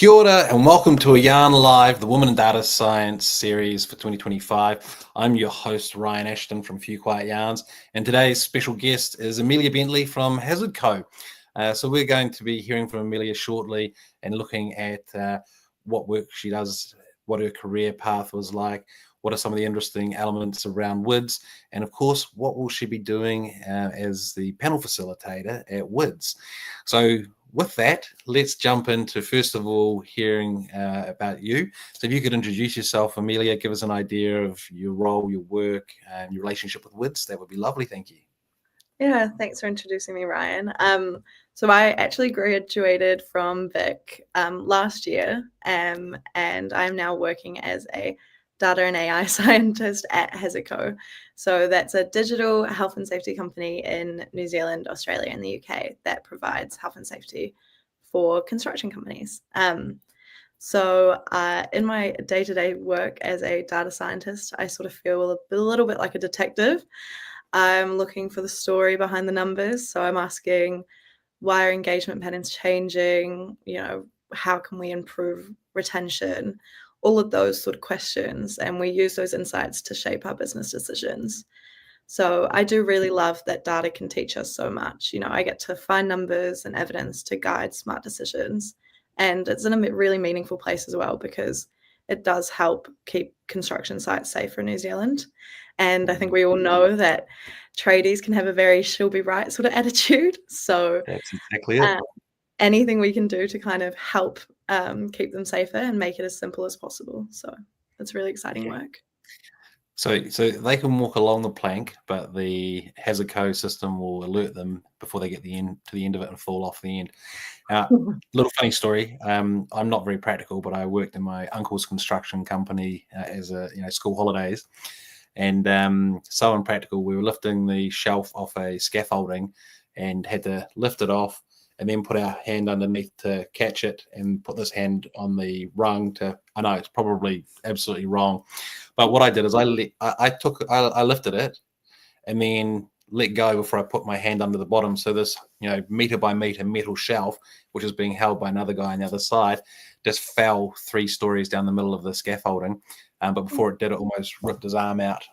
Kia ora and welcome to a Yarn Live, the Women in Data Science series for 2025. I'm your host, Ryan Ashton from Few Quiet Yarns, and today's special guest is Amelia Bentley from HarzardCo. So we're going to be hearing from Amelia shortly and looking at what work she does, what her career path was like, what are some of the interesting elements around WiDS, and of course, what will she be doing as the panel facilitator at WiDS. So with that, let's jump into, first of all, hearing about you. So if you could introduce yourself, Amelia, give us an idea of your role, your work, and your relationship with WiDS, that would be lovely. Thank you. Yeah, thanks for introducing me, Ryan. So I actually graduated from Vic last year, and I'm now working as a data and AI scientist at HarzardCo. So that's a digital health and safety company in New Zealand, Australia, and the UK that provides health and safety for construction companies. So in my day-to-day work as a data scientist, I sort of feel a little bit like a detective. I'm looking for the story behind the numbers. So I'm asking, why are engagement patterns changing? How can we improve retention? All of those sort of questions. And we use those insights to shape our business decisions. So I do really love that data can teach us so much. I get to find numbers and evidence to guide smart decisions. And it's in a really meaningful place as well, because it does help keep construction sites safe for New Zealand. And I think we all know that tradies can have a very she'll be right sort of attitude. So that's exactly it. Anything we can do to kind of help keep them safer and make it as simple as possible. So it's really exciting work. So they can walk along the plank, but the HarzardCo system will alert them before they get to the end of it and fall off the end. Little funny story. I'm not very practical, but I worked in my uncle's construction company as school holidays, and so impractical. We were lifting the shelf off a scaffolding and had to lift it off and then put our hand underneath to catch it and put this hand on the rung to, I know it's probably absolutely wrong, but what I did is I lifted it and then let go before I put my hand under the bottom. So this, meter by meter metal shelf, which is being held by another guy on the other side, just fell 3 stories down the middle of the scaffolding. But before it did, it almost ripped his arm out.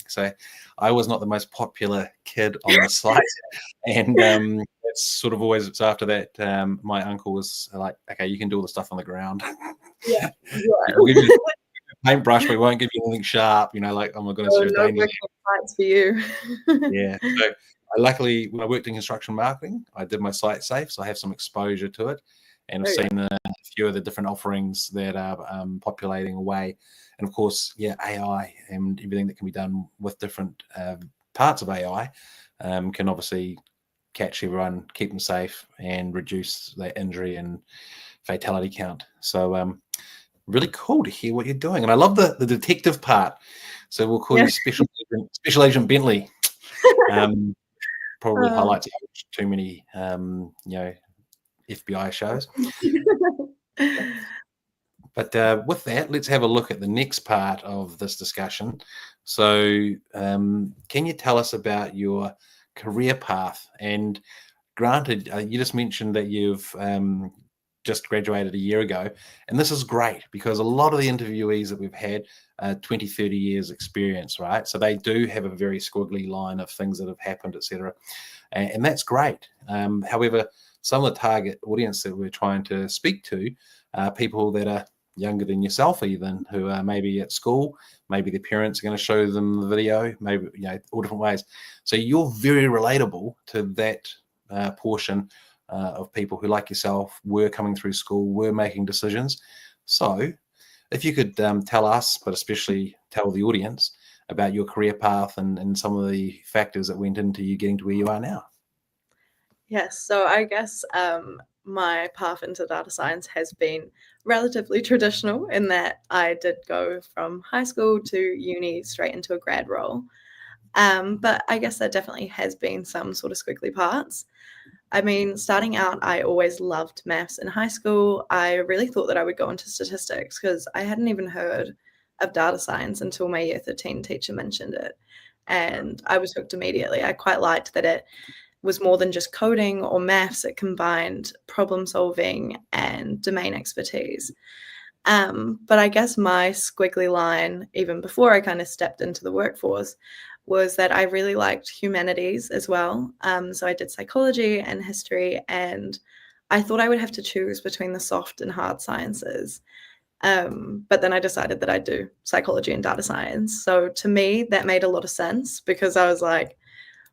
So I was not the most popular kid on the site. And it's sort of always after that, my uncle was like, okay, you can do all the stuff on the ground. Yeah. We'll give you a paintbrush, but we won't give you anything sharp, like, oh my goodness, you're dangerous. Fights for you. Yeah. So luckily, when I worked in construction marketing, I did my site safe, so I have some exposure to it, and I've seen a few of the different offerings that are populating away. And of course, AI and everything that can be done with different parts of AI can obviously catch everyone, keep them safe, and reduce their injury and fatality count. So really cool to hear what you're doing. And I love the detective part. So we'll call you Special Agent Bentley. Probably highlights too many, FBI shows. But with that, let's have a look at the next part of this discussion. So can you tell us about your career path? And granted, you just mentioned that you've just graduated a year ago, and this is great because a lot of the interviewees that we've had 20, 30 years experience, right? So they do have a very squiggly line of things that have happened, etc. And that's great. However, some of the target audience that we're trying to speak to are people that are younger than yourself, even, who are maybe at school, maybe their parents are going to show them the video, maybe, all different ways. So you're very relatable to that portion of people who, like yourself, were coming through school, were making decisions. So if you could tell us, but especially tell the audience, about your career path and some of the factors that went into you getting to where you are now. Yes, so I guess my path into data science has been relatively traditional in that I did go from high school to uni straight into a grad role. But I guess there definitely has been some sort of squiggly parts. I mean, starting out, I always loved maths in high school. I really thought that I would go into statistics because I hadn't even heard of data science until my year 13 teacher mentioned it. And I was hooked immediately. I quite liked that it was more than just coding or maths. It combined problem solving and domain expertise. But I guess my squiggly line, even before I kind of stepped into the workforce, was that I really liked humanities as well. So I did psychology and history, and I thought I would have to choose between the soft and hard sciences. But then I decided that I'd do psychology and data science. So to me, that made a lot of sense, because I was like,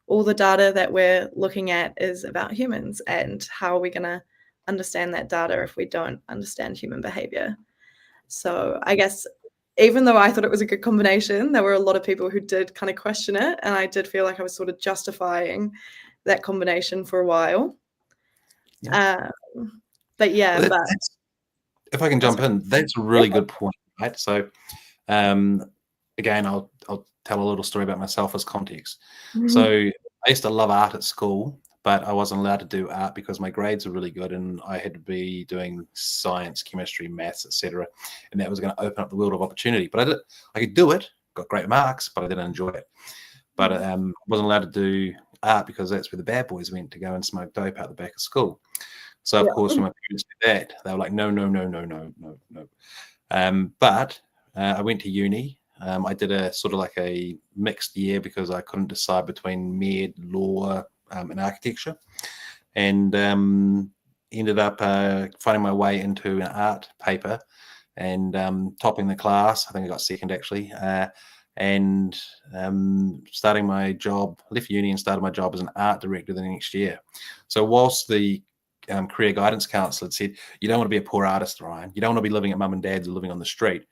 all the data that we're looking at is about humans, and how are we going to understand that data if we don't understand human behavior? So I guess even though I thought it was a good combination, there were a lot of people who did kind of question it, and I did feel like I was sort of justifying that combination for a while. Yeah. But yeah, Well, but if I can jump in, that's a really good point, right? So, again, I'll tell a little story about myself as context. So, I used to love art at school, but I wasn't allowed to do art because my grades were really good, and I had to be doing science, chemistry, maths, etc. And that was going to open up the world of opportunity. But I could do it, got great marks, but I didn't enjoy it. But I wasn't allowed to do art because that's where the bad boys went to go and smoke dope out the back of school. So of course, when my parents did that, they were like, no, no, no, no, no, no, no. But I went to uni. I did a sort of like a mixed year because I couldn't decide between med, law, and architecture, and ended up finding my way into an art paper and topping the class. I think I got second actually, and starting my job, left uni and started my job as an art director the next year. So whilst the career guidance counselor had said, you don't want to be a poor artist, Ryan. You don't want to be living at mum and dad's or living on the street.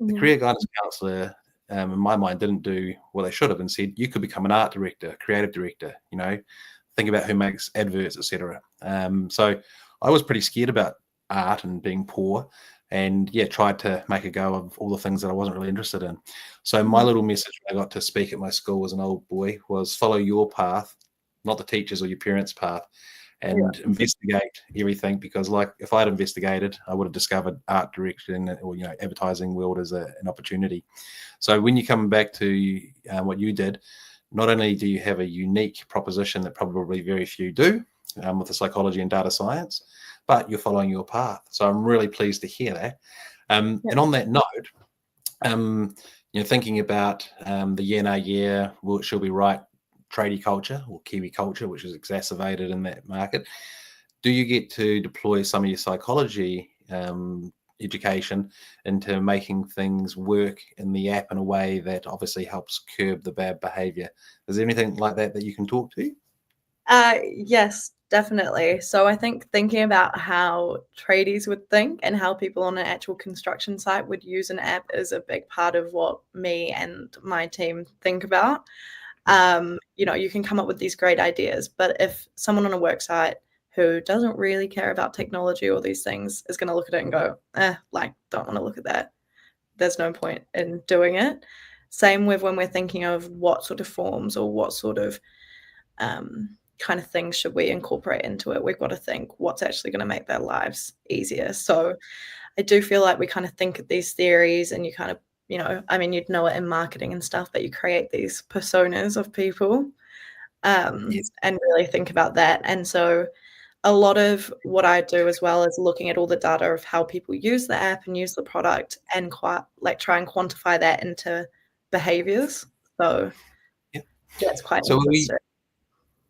The career guidance counselor, in my mind, didn't do what they should have and said, you could become an art director, creative director, think about who makes adverts, etc. So I was pretty scared about art and being poor, and tried to make a go of all the things that I wasn't really interested in. So my little message when I got to speak at my school as an old boy was follow your path, not the teacher's or your parents' path, and investigate everything, because like if I'd investigated, I would have discovered art direction or advertising world as an opportunity. So when you come back to what you did, not only do you have a unique proposition that probably very few do with the psychology and data science, but you're following your path. So I'm really pleased to hear that. And on that note, thinking about the yen na year, should we write tradie culture or Kiwi culture, which is exacerbated in that market? Do you get to deploy some of your psychology education into making things work in the app in a way that obviously helps curb the bad behavior? Is there anything like that you can talk to? Yes, definitely. So I think thinking about how tradies would think and how people on an actual construction site would use an app is a big part of what me and my team think about. You can come up with these great ideas, but if someone on a work site who doesn't really care about technology or these things is going to look at it and go, don't want to look at that, there's no point in doing it. Same with when we're thinking of what sort of forms or what sort of kind of things should we incorporate into it. We've got to think what's actually going to make their lives easier. So I do feel like we kind of think of these theories, and you kind of, you'd know it in marketing and stuff, but you create these personas of people and really think about that. And so a lot of what I do as well is looking at all the data of how people use the app and use the product, and try and quantify that into behaviors. So that's quite interesting.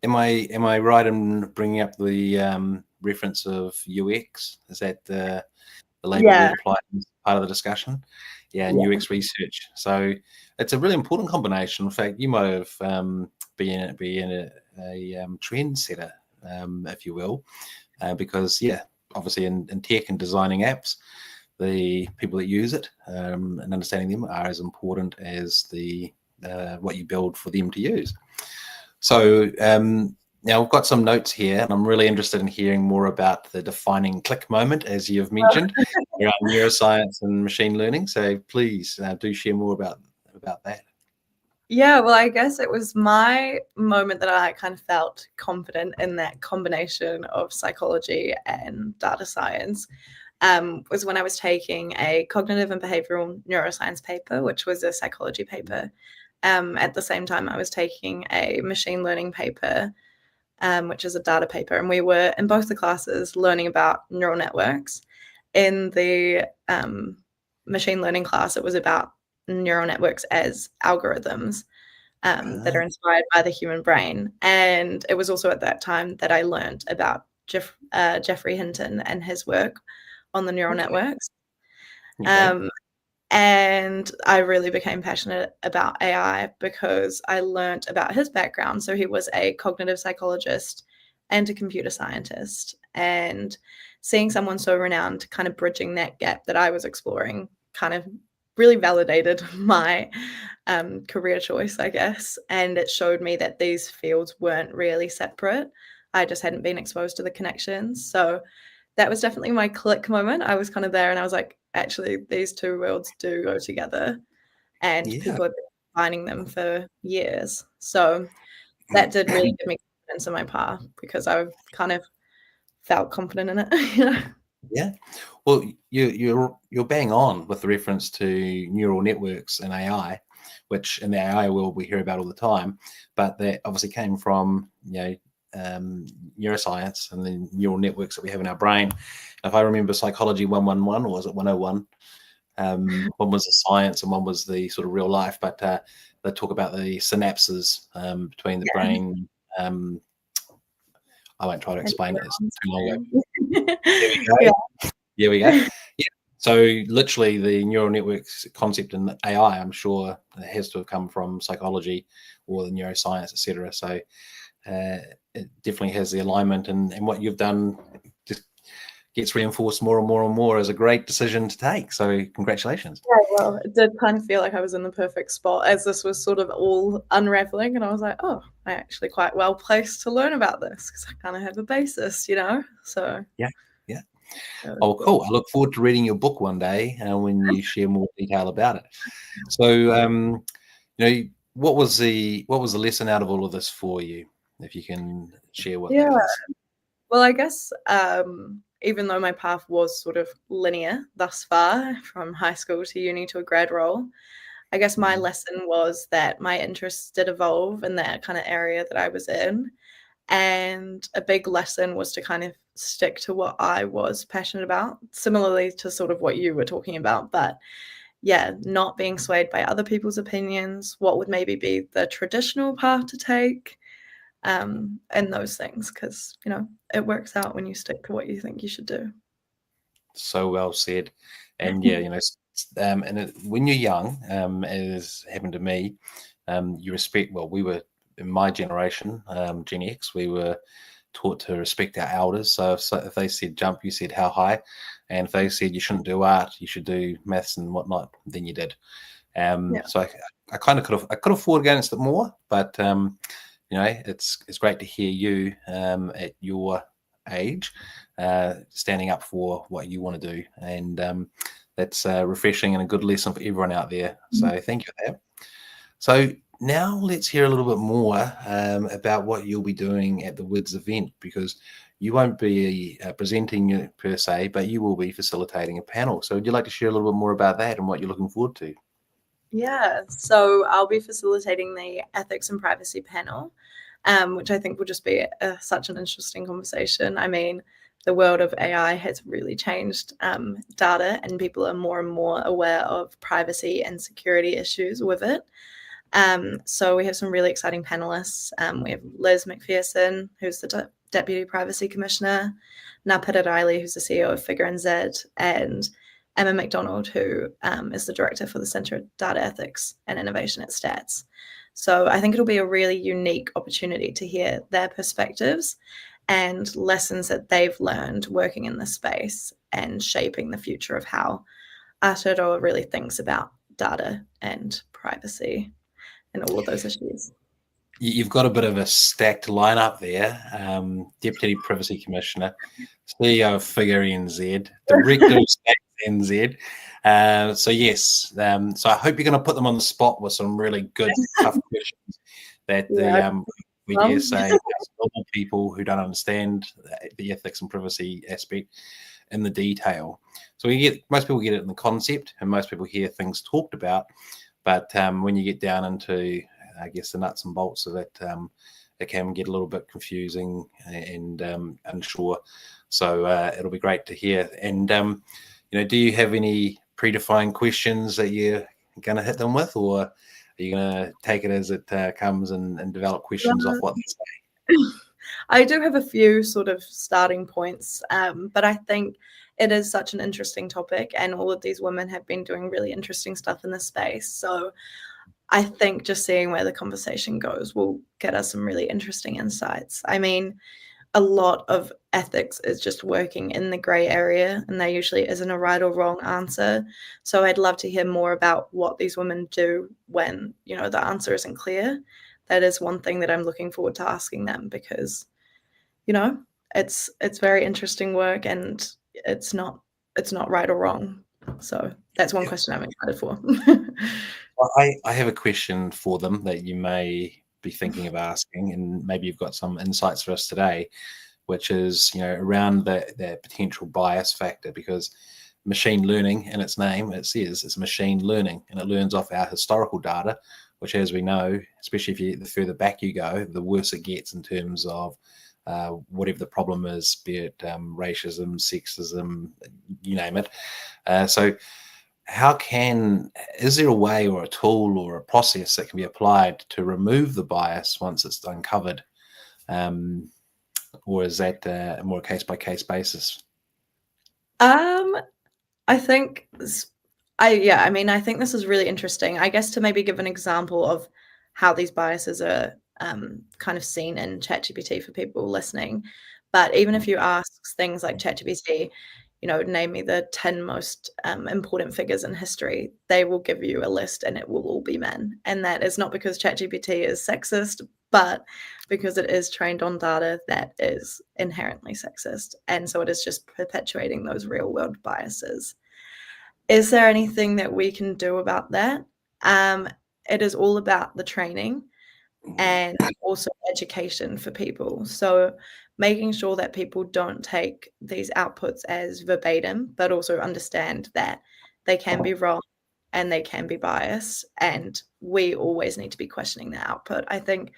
Am I right in bringing up the reference of UX? Is that the label we apply as part of the discussion? And UX research. So it's a really important combination. In fact, you might have been a trendsetter, if you will, because obviously in tech and designing apps, the people that use it and understanding them are as important as the what you build for them to use. So now we've got some notes here, and I'm really interested in hearing more about the defining click moment, as you've mentioned, around neuroscience and machine learning. So please do share more about that. Yeah, well, I guess it was my moment that I kind of felt confident in that combination of psychology and data science, was when I was taking a cognitive and behavioral neuroscience paper, which was a psychology paper. At the same time, I was taking a machine learning paper, which is a data paper. And we were in both the classes learning about neural networks. In the machine learning class, it was about neural networks as algorithms that are inspired by the human brain. And it was also at that time that I learned about Geoffrey Hinton and his work on the neural networks. And I really became passionate about AI because I learned about his background. So he was a cognitive psychologist and a computer scientist. And seeing someone so renowned kind of bridging that gap that I was exploring kind of really validated my career choice, I guess. And it showed me that these fields weren't really separate. I just hadn't been exposed to the connections. So that was definitely my click moment. I was kind of there and I was like, actually, these two worlds do go together, and people have been finding them for years. So that did really give me confidence in my path because I kind of felt confident in it. Yeah. Well, you're bang on with the reference to neural networks and AI, which in the AI world we hear about all the time, but that obviously came from neuroscience and the neural networks that we have in our brain. If I remember Psychology 111, or was it 101? One was the science and one was the sort of real life, but they talk about the synapses between the brain. I won't try to explain it. It's too long ago. There we go. Here we go. Yeah. So literally the neural networks concept in AI, I'm sure it has to have come from psychology or the neuroscience, etc. So it definitely has the alignment, and what you've done just gets reinforced more and more and more as a great decision to take. So congratulations. Yeah, well, it did kind of feel like I was in the perfect spot as this was sort of all unraveling, and I was like, oh, I'm actually quite well placed to learn about this because I kind of have a basis, So yeah. Oh, cool. I look forward to reading your book one day when you share more detail about it. So, what was the lesson out of all of this for you? If you can share what that is. Well, I guess even though my path was sort of linear thus far from high school to uni to a grad role, I guess my lesson was that my interests did evolve in that kind of area that I was in. And a big lesson was to kind of stick to what I was passionate about, similarly to sort of what you were talking about. But yeah, not being swayed by other people's opinions, what would maybe be the traditional path to take, and those things, because, it works out when you stick to what you think you should do. So well said. And yeah, when you're young, as happened to me, you respect, well, we were in my generation, Gen X, we were taught to respect our elders. So if they said jump, you said how high, and if they said you shouldn't do art, you should do maths and whatnot, then you did. So I kind of could have fought against it more, but it's great to hear you at your age standing up for what you want to do, and that's refreshing and a good lesson for everyone out there. So thank you for that. So now let's hear a little bit more about what you'll be doing at the WiDS event, because you won't be presenting per se, but you will be facilitating a panel. So would you like to share a little bit more about that and what you're looking forward to? Yeah, so I'll be facilitating the ethics and privacy panel, which I think will just be such an interesting conversation. I mean, the world of AI has really changed data, and people are more and more aware of privacy and security issues with it. So we have some really exciting panelists. We have Liz McPherson, who's the Deputy Privacy Commissioner, Napita Riley, who's the CEO of Figure NZ, and Emma McDonald, who is the Director for the Centre of Data Ethics and Innovation at Stats. So I think it'll be a really unique opportunity to hear their perspectives and lessons that they've learned working in this space and shaping the future of how HarzardCo really thinks about data and privacy and all of those issues. You've got a bit of a stacked lineup there. Deputy Privacy Commissioner, CEO of Figure NZ, Director of Stats NZ. So yes, so I hope you're going to put them on the spot with some really good, tough questions that we dare say normal people who don't understand the ethics and privacy aspect in the detail. So most people get it in the concept, and most people hear things talked about, but when you get down into, I guess, the nuts and bolts of it, it can get a little bit confusing and unsure. So it'll be great to hear. And do you have any predefined questions that you're going to hit them with, or are you going to take it as it comes and develop questions off what they say? I do have a few sort of starting points, but I think it is such an interesting topic, and all of these women have been doing really interesting stuff in this space. So I think just seeing where the conversation goes will get us some really interesting insights. I mean, a lot of ethics is just working in the gray area, and there usually isn't a right or wrong answer. So I'd love to hear more about what these women do when, the answer isn't clear. That is one thing that I'm looking forward to asking them, because, it's very interesting work, and it's not right or wrong. So that's one question I'm excited for. Well, I have a question for them that you may be thinking of asking, and maybe you've got some insights for us today, which is around the potential bias factor, because machine learning, in its name, it says it's machine learning, and it learns off our historical data, which, as we know, especially the further back you go, the worse it gets in terms of whatever the problem is, be it racism, sexism, you name it. So is there a way or a tool or a process that can be applied to remove the bias once it's uncovered? Or is that more a case-by-case basis? I think I think this is really interesting. I guess to maybe give an example of how these biases are kind of seen in ChatGPT for people listening. But even if you ask things like ChatGPT, name me the 10 most important figures in history, they will give you a list, and it will all be men. And that is not because ChatGPT is sexist, but because it is trained on data that is inherently sexist. And so it is just perpetuating those real world biases. Is there anything that we can do about that? It is all about the training and also education for people. So making sure that people don't take these outputs as verbatim, but also understand that they can be wrong and they can be biased. And we always need to be questioning the output. I think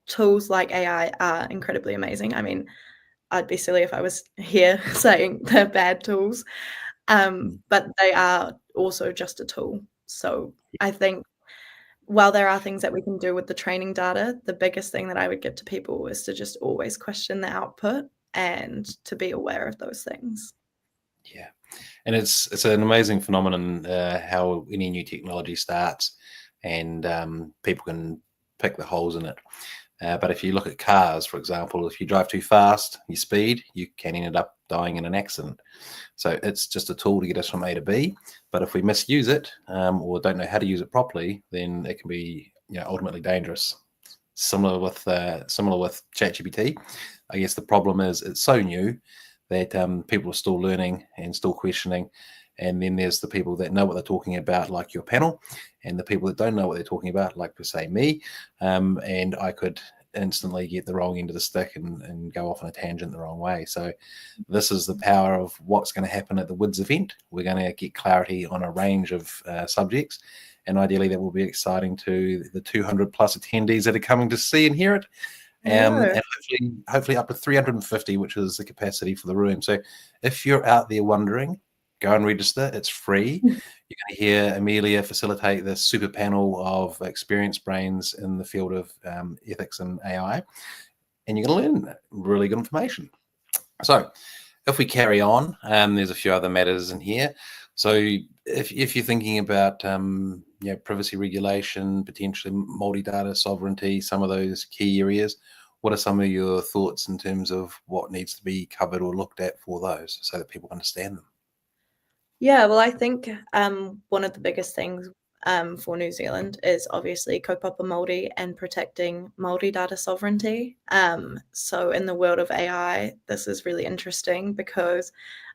tools like AI are incredibly amazing. I mean, I'd be silly if I was here saying they're bad tools, but they are also just a tool. So I think while there are things that we can do with the training data, the biggest thing that I would give to people is to just always question the output and to be aware of those things. Yeah, and it's an amazing phenomenon how any new technology starts, and people can pick the holes in it. But if you look at cars, for example, if you drive too fast, you speed, you can end up dying in an accident. So it's just a tool to get us from A to B. But if we misuse it or don't know how to use it properly, then it can be ultimately dangerous. Similar with ChatGPT. I guess the problem is it's so new that people are still learning and still questioning. And then there's the people that know what they're talking about, like your panel, and the people that don't know what they're talking about, like, per se, me. And I could instantly get the wrong end of the stick and go off on a tangent the wrong way. So this is the power of what's going to happen at the WiDS event. We're going to get clarity on a range of subjects, and ideally that will be exciting to the 200 plus attendees that are coming to see and hear it. And hopefully up to 350, which is the capacity for the room. So if you're out there wondering, go and register. It's free. You're going to hear Amelia facilitate this super panel of experienced brains in the field of ethics and AI, and you're going to learn really good information. So if we carry on, there's a few other matters in here. So if you're thinking about privacy regulation, potentially multi-data sovereignty, some of those key areas, what are some of your thoughts in terms of what needs to be covered or looked at for those so that people understand them? Yeah, well, I think one of the biggest things for New Zealand is obviously kaupapa Māori and protecting Māori data sovereignty. So in the world of AI, this is really interesting because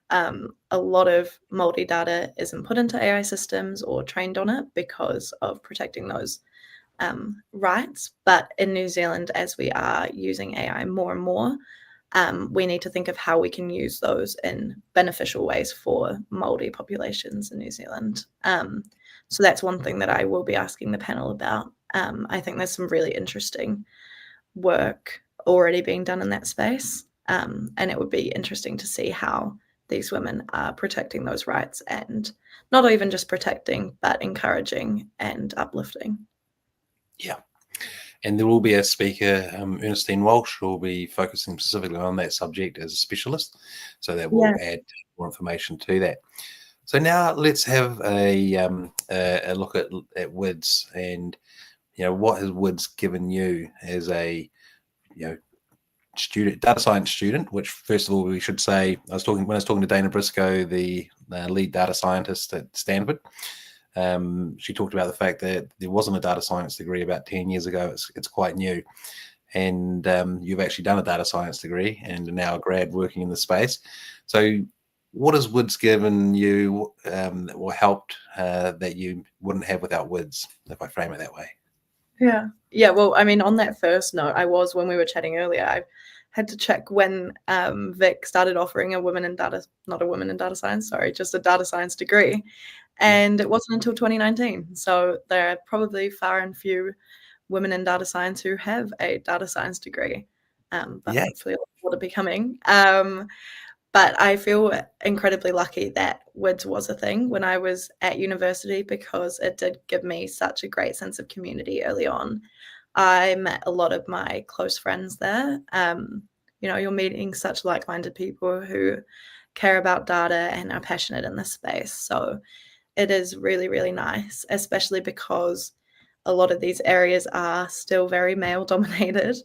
a lot of Māori data isn't put into AI systems or trained on it because of protecting those rights. But in New Zealand, as we are using AI more and more, we need to think of how we can use those in beneficial ways for Māori populations in New Zealand. So that's one thing that I will be asking the panel about. I think there's some really interesting work already being done in that space. And it would be interesting to see how these women are protecting those rights, and not even just protecting, but encouraging and uplifting. Yeah. And there will be a speaker, Ernestine Walsh, who will be focusing specifically on that subject as a specialist. So that will add more information to that. So now let's have a look at WiDS, and what has WiDS given you as a student, data science student. Which, first of all, we should say, when I was talking to Dana Briscoe, the lead data scientist at Stanford. She talked about the fact that there wasn't a data science degree about 10 years ago. It's quite new. And you've actually done a data science degree and are now a grad working in the space. So what has WiDS given you or helped that you wouldn't have without WiDS, if I frame it that way? Yeah. Well, I mean, on that first note, when we were chatting earlier, I had to check when Vic started offering not a woman in data science, sorry, just a data science degree. And it wasn't until 2019. So there are probably far and few women in data science who have a data science degree. But hopefully a lot are becoming. But I feel incredibly lucky that WiDS was a thing when I was at university, because it did give me such a great sense of community early on. I met a lot of my close friends there. You're meeting such like-minded people who care about data and are passionate in this space. So it is really, really nice, especially because a lot of these areas are still very male-dominated.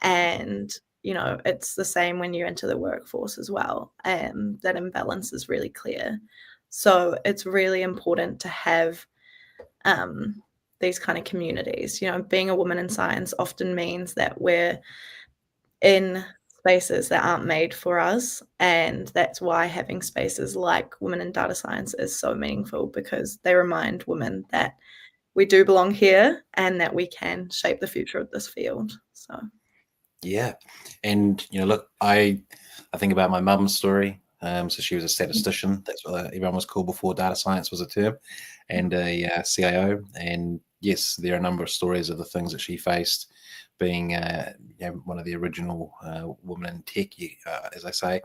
And it's the same when you enter the workforce as well, and that imbalance is really clear. So it's really important to have these kind of communities. Being a woman in science often means that we're in spaces that aren't made for us, and that's why having spaces like Women in Data Science is so meaningful, because they remind women that we do belong here and that we can shape the future of this field. So yeah. And look, I think about my mum's story. So she was a statistician. That's what everyone was called before data science was a term, and a CIO. And yes, there are a number of stories of the things that she faced, being one of the original women in tech, as I say.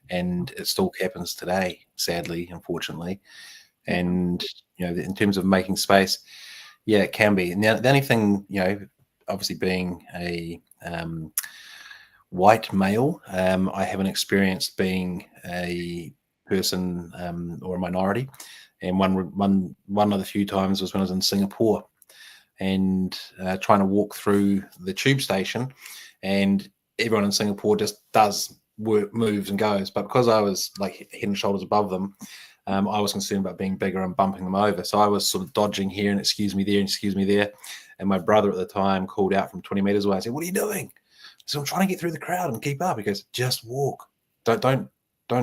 And it still happens today, sadly, unfortunately. And in terms of making space, yeah, it can be. Now, the only thing, obviously being a white male, I haven't experienced being a person or a minority. And one of the few times was when I was in Singapore, and trying to walk through the tube station, and everyone in Singapore just does work, moves and goes. But because I was like head and shoulders above them, I was concerned about being bigger and bumping them over. So I was sort of dodging here and excuse me there and excuse me there. And my brother at the time called out from 20 meters away. I said, "What are you doing?" So I'm trying to get through the crowd and keep up. He goes, "Just walk. Don't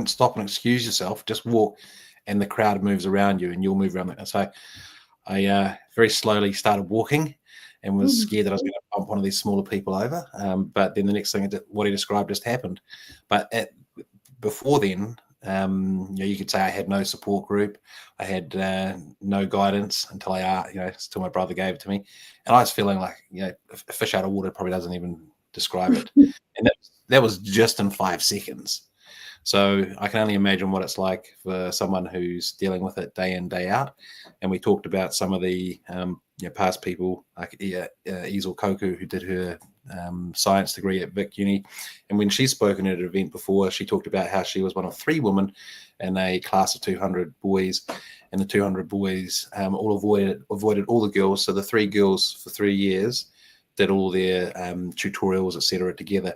stop and excuse yourself. Just walk, and the crowd moves around you, and you'll move around." So I very slowly started walking, and was scared that I was going to bump one of these smaller people over. But then the next thing, what he described just happened. But before then, you could say I had no support group. I had no guidance until until my brother gave it to me, and I was feeling like a fish out of water probably doesn't even describe it. And that was just in 5 seconds. So I can only imagine what it's like for someone who's dealing with it day in, day out. And we talked about some of the past people, like Isel Koku, who did her science degree at Vic Uni. And when she's spoken at an event before, she talked about how she was one of 3 women in a class of 200 boys. And the 200 boys all avoided all the girls. So the 3 girls for 3 years did all their tutorials, etc., together.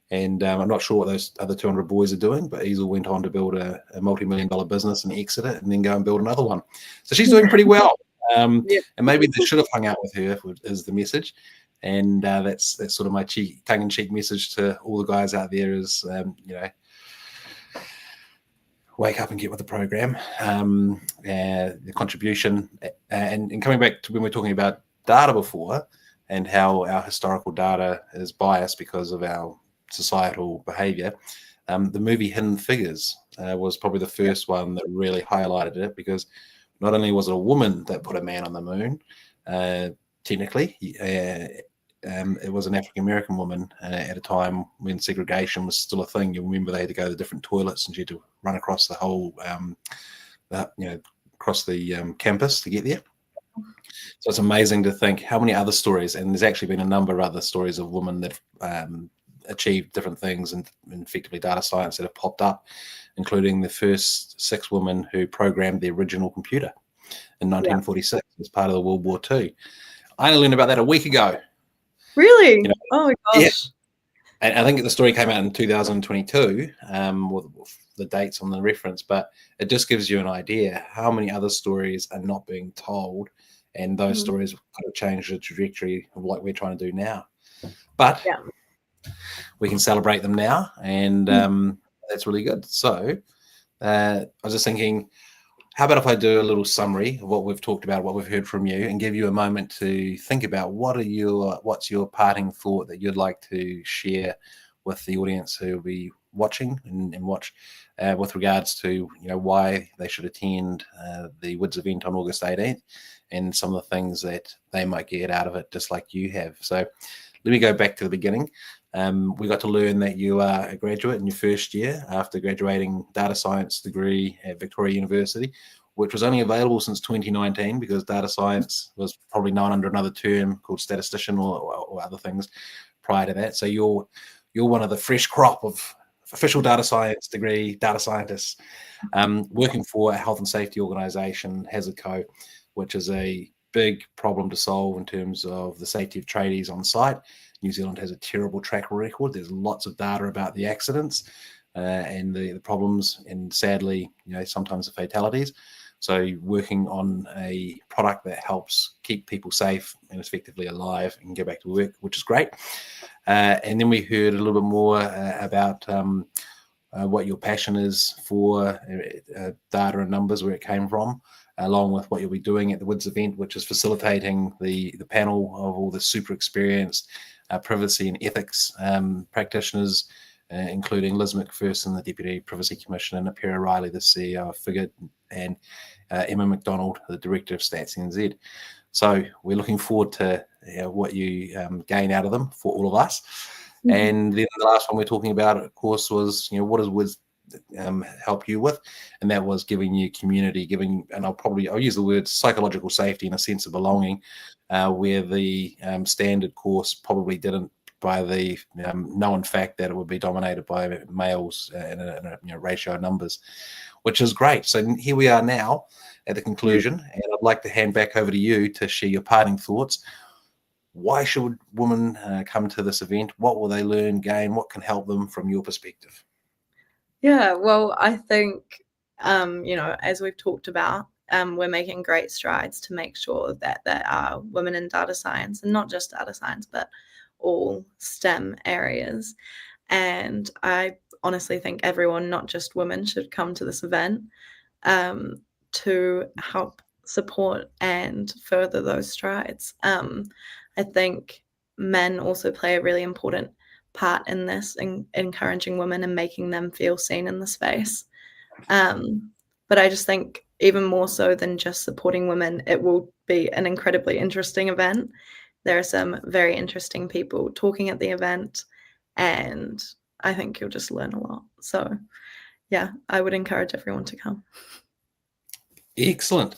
And I'm not sure what those other 200 boys are doing, but Isel went on to build a multi-million-dollar business and exit it, and then go and build another one. So she's doing pretty well. And maybe they should have hung out with her, is the message. And that's sort of my tongue-in-cheek message to all the guys out there is, wake up and get with the program. The contribution, and coming back to when we were talking about data before, and how our historical data is biased because of our societal behavior. The movie Hidden Figures was probably the first one that really highlighted it, because not only was it a woman that put a man on the moon, technically, it was an African American woman at a time when segregation was still a thing. You remember they had to go to different toilets, and she had to run across the whole, across the campus to get there. So it's amazing to think how many other stories, and there's actually been a number of other stories of women that achieved different things and effectively data science that have popped up, including the first 6 women who programmed the original computer in 1946 as part of the World War II. I only learned about that a week ago. Really? Oh my gosh. Yeah. And I think the story came out in 2022 with the dates on the reference, but it just gives you an idea how many other stories are not being told, and those stories kind of change the trajectory of what we're trying to do now. But we can celebrate them now, and that's really good. So I was just thinking, how about if I do a little summary of what we've talked about, what we've heard from you, and give you a moment to think about what's your parting thought that you'd like to share with the audience who will be watching and watch with regards to why they should attend the WiDS event on August 18th, and some of the things that they might get out of it, just like you have. So let me go back to the beginning. We got to learn that you are a graduate in your first year after graduating data science degree at Victoria University, which was only available since 2019 because data science was probably known under another term called statistician or other things prior to that. So you're one of the fresh crop of official data science degree data scientists working for a health and safety organization, HarzardCo, which is a big problem to solve in terms of the safety of tradies on site. New Zealand has a terrible track record. There's lots of data about the accidents and the problems, and sadly, sometimes the fatalities. So working on a product that helps keep people safe and effectively alive and get back to work, which is great. And then we heard a little bit more about what your passion is for data and numbers, where it came from, along with what you'll be doing at the WiDS event, which is facilitating the panel of all the super experienced privacy and ethics practitioners, including Liz McPherson, the Deputy Privacy Commissioner, and Apira Riley, the CEO of Figure, and Emma McDonald, the Director of Stats NZ. So we're looking forward to what you gain out of them for all of us. And then the last one we're talking about, of course, was what does WiDS help you with, and that was giving you community, and I'll use the word psychological safety and a sense of belonging, where the standard course probably didn't, by the known fact that it would be dominated by males in a ratio of numbers, which is great. So here we are now at the conclusion, and I'd like to hand back over to you to share your parting thoughts. Why should women come to this event? What will they learn, gain? What can help them from your perspective? Yeah, well, I think, as we've talked about, we're making great strides to make sure that there are women in data science, and not just data science, but all STEM areas. And I honestly think everyone, not just women, should come to this event to help support and further those strides. I think men also play a really important part in this, in encouraging women and making them feel seen in the space. But I just think even more so than just supporting women, it will be an incredibly interesting event. There are some very interesting people talking at the event, and I think you'll just learn a lot. So yeah, I would encourage everyone to come. Excellent.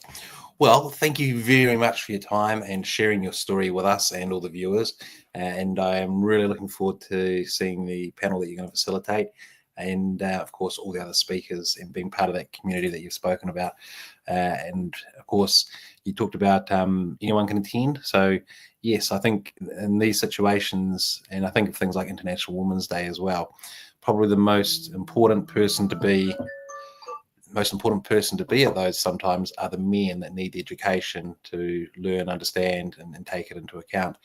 Well, thank you very much for your time and sharing your story with us and all the viewers. And I am really looking forward to seeing the panel that you're going to facilitate, and of course all the other speakers, and being part of that community that you've spoken about. And of course you talked about anyone can attend. So yes, I think in these situations, and I think of things like International Women's Day as well, probably the most important person to be at those sometimes are the men that need the education to learn, understand, and take it into account.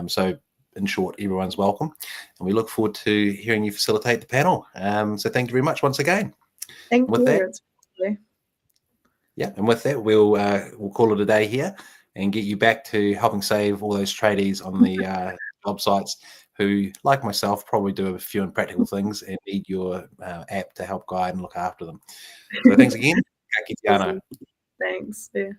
So in short, everyone's welcome, and we look forward to hearing you facilitate the panel. So thank you very much once again. Thank you. And with that, we'll call it a day here and get you back to helping save all those tradies on the job sites who, like myself, probably do a few impractical things and need your app to help guide and look after them. So thanks again. Thanks. Yeah.